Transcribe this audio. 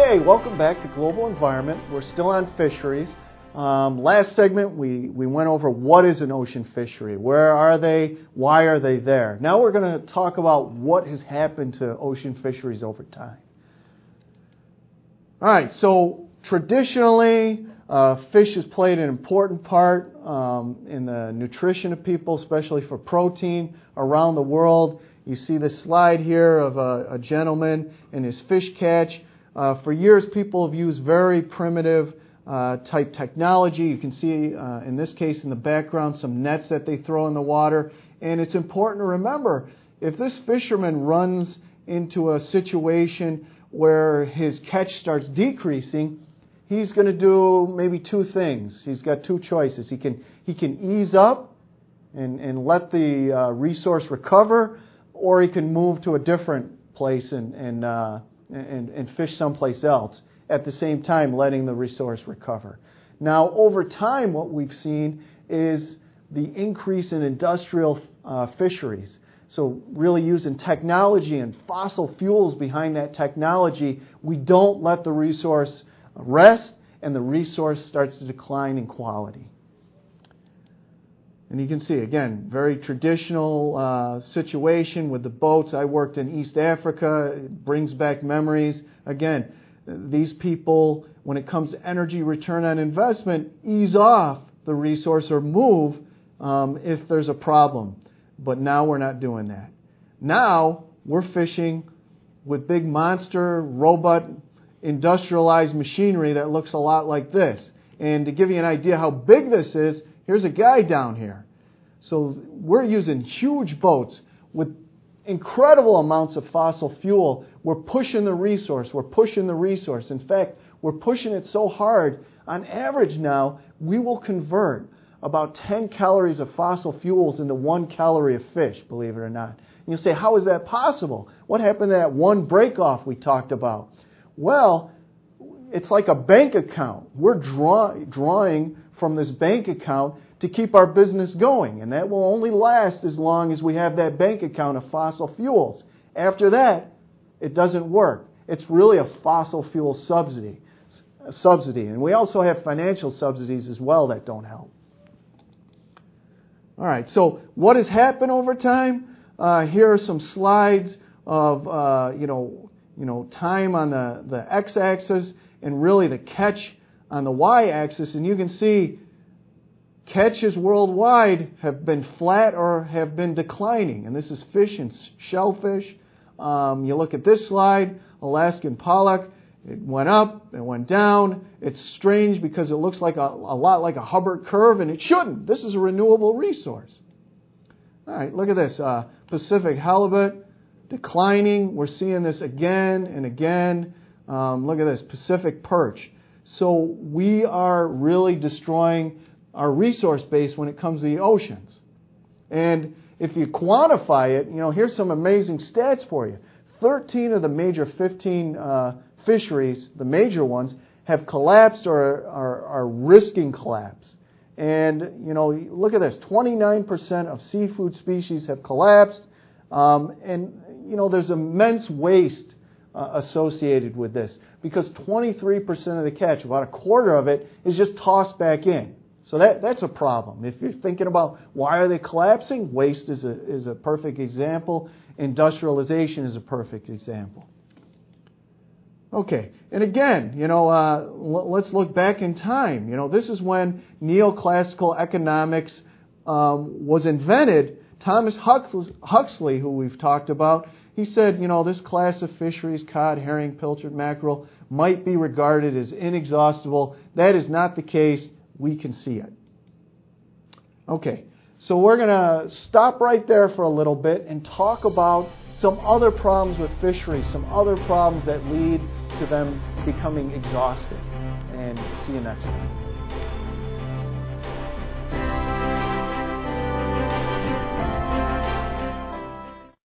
Hey, welcome back to Global Environment. We're still on fisheries. Last segment we went over what is an ocean fishery, where are they, why are they there. Now we're going to talk about what has happened to ocean fisheries over time. All right, so traditionally fish has played an important part in the nutrition of people, especially for protein around the world. You see this slide here of a gentleman and his fish catch. For years, people have used very primitive type technology. You can see, in this case, in the background, some nets that they throw in the water. And it's important to remember, if this fisherman runs into a situation where his catch starts decreasing, he's going to do maybe two things. He's got two choices. He can ease up and let the resource recover, or he can move to a different place and fish someplace else, at the same time letting the resource recover. Now, over time, what we've seen is the increase in industrial fisheries. So really using technology and fossil fuels behind that technology, we don't let the resource rest, and the resource starts to decline in quality. And you can see, again, very traditional situation with the boats. I worked in East Africa. It brings back memories. Again, these people, when it comes to energy return on investment, ease off the resource or move if there's a problem. But now we're not doing that. Now we're fishing with big monster, robot, industrialized machinery that looks a lot like this. And to give you an idea how big this is, here's a guy down here. So we're using huge boats with incredible amounts of fossil fuel. We're pushing the resource. In fact, we're pushing it so hard, on average now, we will convert about 10 calories of fossil fuels into 1 calorie of fish, believe it or not. And you'll say, how is that possible? What happened to that one break-off we talked about? Well, it's like a bank account. We're drawing from this bank account to keep our business going, and that will only last as long as we have that bank account of fossil fuels. After that, it doesn't work. It's really a fossil fuel subsidy. And we also have financial subsidies as well that don't help. All right, so what has happened over time? Here are some slides of time on the x-axis and really the catch on the y-axis, and you can see catches worldwide have been flat or have been declining, and this is fish and shellfish. You look at this slide, Alaskan pollock, it went up, it went down. It's strange because it looks like a lot like a Hubbert curve, and it shouldn't. This is a renewable resource. All right, look at this. Pacific halibut, declining. We're seeing this again and again. Look at this, Pacific perch. So we are really destroying our resource base when it comes to the oceans. And if you quantify it, here's some amazing stats for you. 13 of the major 15 fisheries, the major ones, have collapsed or are risking collapse. And, look at this, 29% of seafood species have collapsed. There's immense waste associated with this because 23% of the catch, about a quarter of it, is just tossed back in. So that's a problem. If you're thinking about why are they collapsing, waste is a perfect example. Industrialization is a perfect example. Okay, and again, let's look back in time. This is when neoclassical economics was invented. Thomas Huxley, who we've talked about, he said, this class of fisheries, cod, herring, pilchard, mackerel, might be regarded as inexhaustible. That is not the case. We can see it. Okay, so we're going to stop right there for a little bit and talk about some other problems with fisheries, some other problems that lead to them becoming exhausted. And see you next time.